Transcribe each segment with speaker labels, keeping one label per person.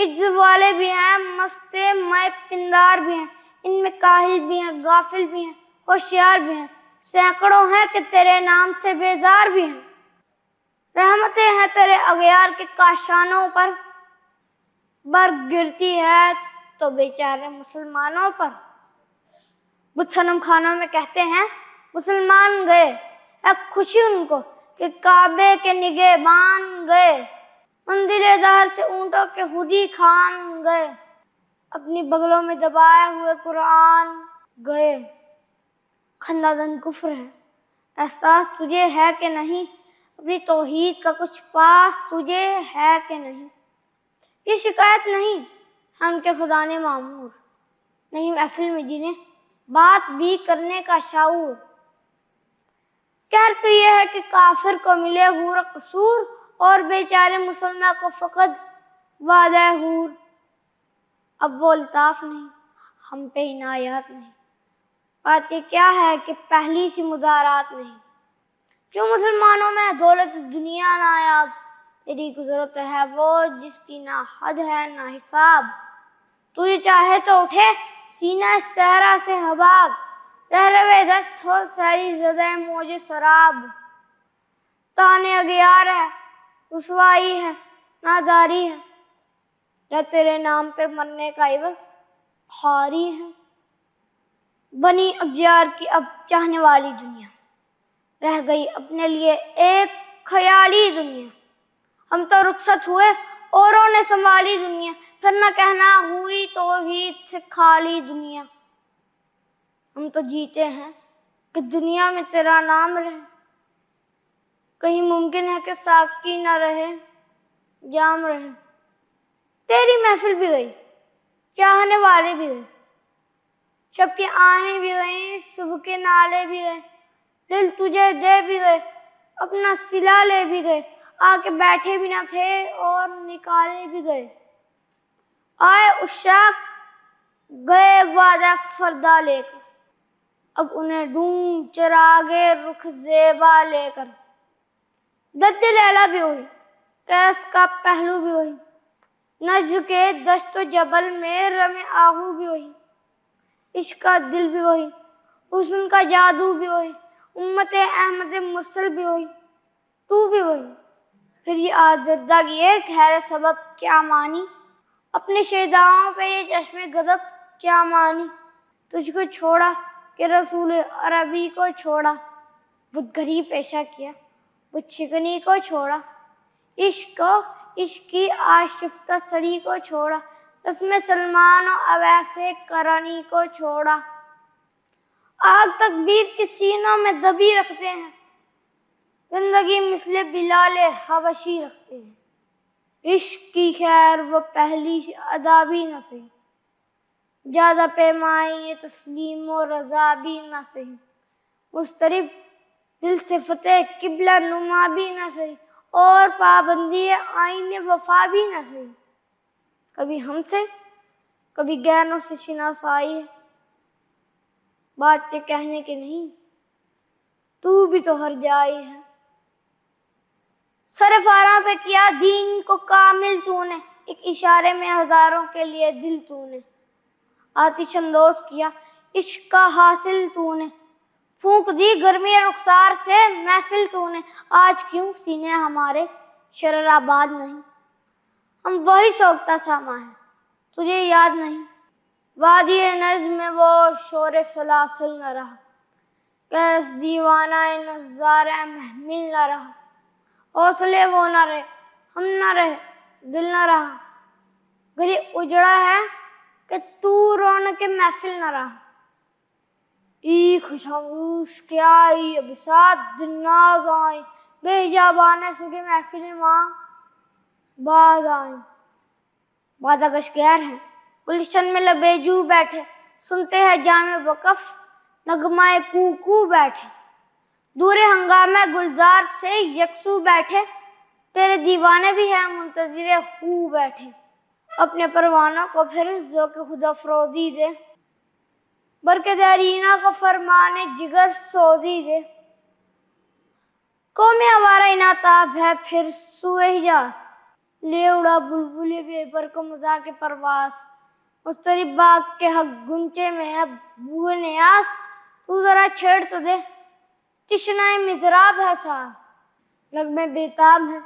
Speaker 1: عز والے بھی ہیں، مست میں پندار بھی ہیں، ان میں کاہل بھی ہیں، غافل بھی ہیں، ہوشیار بھی ہیں، سینکڑوں ہیں کہ تیرے نام سے بیزار بھی ہیں۔ رحمتیں ہیں تیرے اغیار کے کاشانوں پر، برف گرتی ہے تو بیچارے مسلمانوں پر۔ بت صنم خانوں میں کہتے ہیں مسلمان گئے، اے خوشی ان کو کہ کعبے کے نگہبان گئے، مندل دہر سے اونٹوں کے خودی خان گئے، اپنی بغلوں میں دبائے ہوئے قرآن گئے۔ خندادن کفر ہے، احساس تجھے ہے کہ نہیں، اپنی توحید کا کچھ پاس تجھے ہے کہ نہیں۔ یہ شکایت نہیں ہم کے خدا نے معمور، نہیں محفل میں جنہیں بات بھی کرنے کا شعور۔ کہر تو یہ ہے کہ کافر کو ملے حور قصور، اور بیچارے مسلمان کو فقط وعدہ حور۔ اب وہ الطاف نہیں، ہم پہ عنایات نہیں، بات یہ کیا ہے کہ پہلی سی مدارات نہیں۔ کیوں مسلمانوں میں دولت دنیا نایاب، تیری قدرت ہے وہ جس کی نہ حد ہے نہ حساب۔ تو یہ چاہے تو اٹھے سینہ صحرا سے حباب، رہ روے دشت ہو سہری زدہ موج سراب۔ تانے اغیار ہے، رسوائی ہے، ناداری ہے، یا تیرے نام پہ مرنے کا عوض خواری ہے۔ بنی اغیار کی اب چاہنے والی دنیا، رہ گئی اپنے لیے ایک خیالی دنیا۔ ہم تو رخصت ہوئے اوروں نے سنبھالی دنیا، پھر نہ کہنا ہوئی توحید سے خالی دنیا۔ ہم تو جیتے ہیں کہ دنیا میں تیرا نام رہے، کہیں ممکن ہے کہ ساقی نہ رہے جام رہے۔ تیری محفل بھی گئی، چاہنے والے بھی گئے، شب کی آہیں بھی گئیں، صبح کے نالے بھی گئے، دل تجھے دے بھی گئے، اپنا صلہ لے بھی گئے، آ کے بیٹھے بھی نہ تھے اور نکالے بھی گئے۔ آئے عشاق گئے وعدہ فردا لے کر، اب انہیں ڈھونڈ چراغے رخ زیبا لے کر۔ درد لیلا بھی وہی، قیس کا پہلو بھی وہی، نجد کے دشت و جبل میں رم آہو بھی وہی، عشق کا دل بھی وہی، حسن کا جادو بھی وہی، امت احمد مرسل بھی وہی، تو بھی وہی۔ پھر یہ آزردگی خیر سبب کیا مانی، اپنے شیداؤں پہ یہ چشم غضب کیا مانی۔ تجھ کو چھوڑا کہ رسول عربی کو چھوڑا، بت گری پیشہ کیا، بت شکنی کو چھوڑا، عشق کی آشفتہ سری کو چھوڑا، رسم سلمان و اویس کرنی کو چھوڑا۔ آگ تکبیر کے سینوں میں دبی رکھتے ہیں، زندگی مثل بلال حبشی رکھتے ہیں۔ عشق کی خیر وہ پہلی سی ادا بھی نہ سہی، زیادہ پیمائی یہ تسلیم و رضا بھی نہ سہی، مضطرب دل سے فتح قبلہ نما بھی نہ سہی، اور پابندی آئین وفا بھی نہ سہی۔ کبھی ہم سے کبھی غیروں سے شناسائی ہے، بات یہ کہنے کے نہیں، تو بھی تو ہر جائی ہے۔ سر فاراں پہ کیا دین کو کامل تو نے، ایک اشارے میں ہزاروں کے لیے دل تو نے، آتش اندوز کیا عشق کا حاصل تو نے، پھونک دی گرمی رخسار سے محفل تو نے۔ آج کیوں سینے ہمارے شرر آباد نہیں، ہم وہی سوگتا ساما ہیں، تجھے یاد نہیں۔ وادی نجم میں وہ شور سلاسل نہ رہا، کیس دیوانہ نظارہ محمل نہ رہا، حوصلے وہ نہ رہے، ہم نہ رہے، دل نہ رہا، گھڑی اجڑا ہے کہ تو رونق محفل نہ رہا۔ ای خوشاموش کیا ای بساط دن ناز آئیں، بے حجابانے سگے محفل ماں باز آئیں۔ بادہ گشگیر ہیں گلشن میں لبے جو بیٹھے، سنتے ہیں جام وقف نغمہ کوکو بیٹھے، دور ہنگامہ گلزار سے یکسو بیٹھے، تیرے دیوانے بھی ہیں منتظر خو بیٹھے۔ اپنے پروانوں کو پھر ذوق خدا فروزی دے، برکت ارینا کو فرمان جگر سوزی دے۔ قوم آوارہ اناتاب ہے پھر سوئے حجاز، لے اڑا بلبل بے پر کو مذاق پرواز، مسترب باغ کے حق گنچے میں ہے بوئے نیاز، تو ذرا چھیڑ تو دے تشنۂ مضراب ہے سار، نغمے بیتاب ہے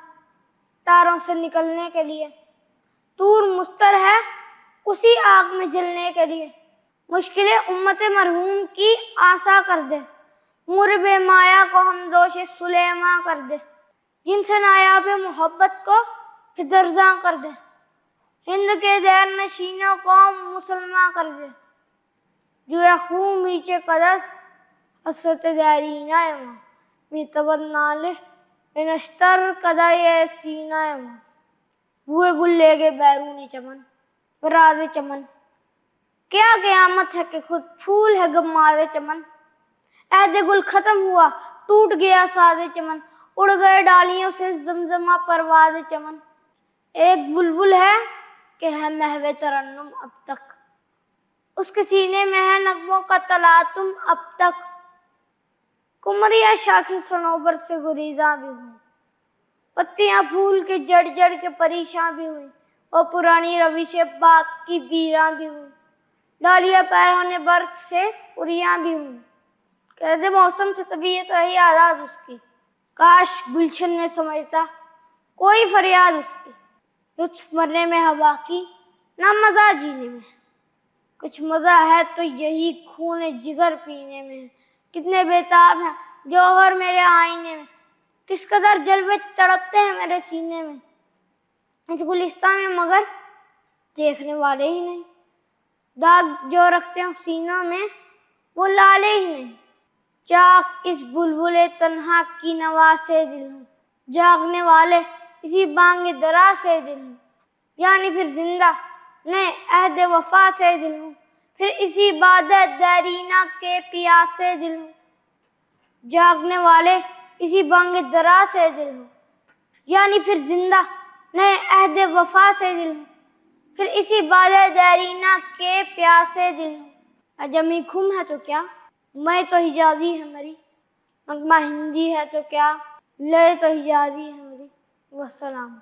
Speaker 1: تاروں سے نکلنے کے لیے، طور مستر ہے اسی آگ میں جلنے کے لیے، مشکل امت مرحوم کی آسا کر دے، مورب مایا کو ہم دوش سلیماں کر دے، جن سے نایاب محبت کو فدرزاں کر دے، ہند کے دیر نشینوں کو مسلماں کر دے، جو خون میچے قدس حسرت دیرینہ ماں می تبد نالے نشتر کدائے سینہ ماں، بوئے گل لے گے بیرونی چمن براز چمن، کیا قیامت ہے کہ خود پھول ہے گماز چمن، عہد گل ختم ہوا ٹوٹ گیا ساز چمن، اڑ گئے ڈالیوں سے زمزمہ پرواز چمن، ایک بلبل ہے کہ ہے محو ترنم اب تک، اس کے سینے میں ہے نغموں کا تلاطم اب تک، کمریاں شاخیں صنوبر سے گریزاں بھی ہوئی، پتیاں پھول کے جڑ جڑ کے پریشاں بھی ہوئی، اور پرانی روش باغ کی ویراں بھی ہوئی، ڈالیاں پیروں برق سے اریاں بھی ہوئی، قید موسم سے طبیعت رہی آزاد اس کی، کاش گلشن میں سمجھتا کوئی فریاد اس کی، لطف مرنے میں ہوا کی نہ مزہ جینے میں، کچھ مزہ ہے تو یہی خون جگر پینے میں، کتنے بیتاب ہیں جوہر میرے آئینے میں، کس قدر جلوے تڑپتے ہیں میرے سینے میں، اس گلستان میں مگر دیکھنے والے ہی نہیں، داغ جو رکھتے ہیں سینوں میں وہ لالے ہی نہیں، چاک اس بلبل تنہا کی نوا سے دل ہوں، جاگنے والے اسی بانگ درا سے دل ہوں، یعنی پھر زندہ نئے عہد وفا سے دل ہوں، پھر اسی بادہ دیرینہ کے پیاسے دل ہوں، جاگنے والے اسی بانگ درا سے دل ہوں، یعنی پھر زندہ نئے عہد وفا سے دل ہوں، پھر اسی بادہ دیرینہ کے پیاسے دل ہوں، عجمی خم ہے تو کیا میں تو حجازی ہے میری، نغمہ ہندی ہے تو کیا لے تو حجازی ہے میری، والسلام۔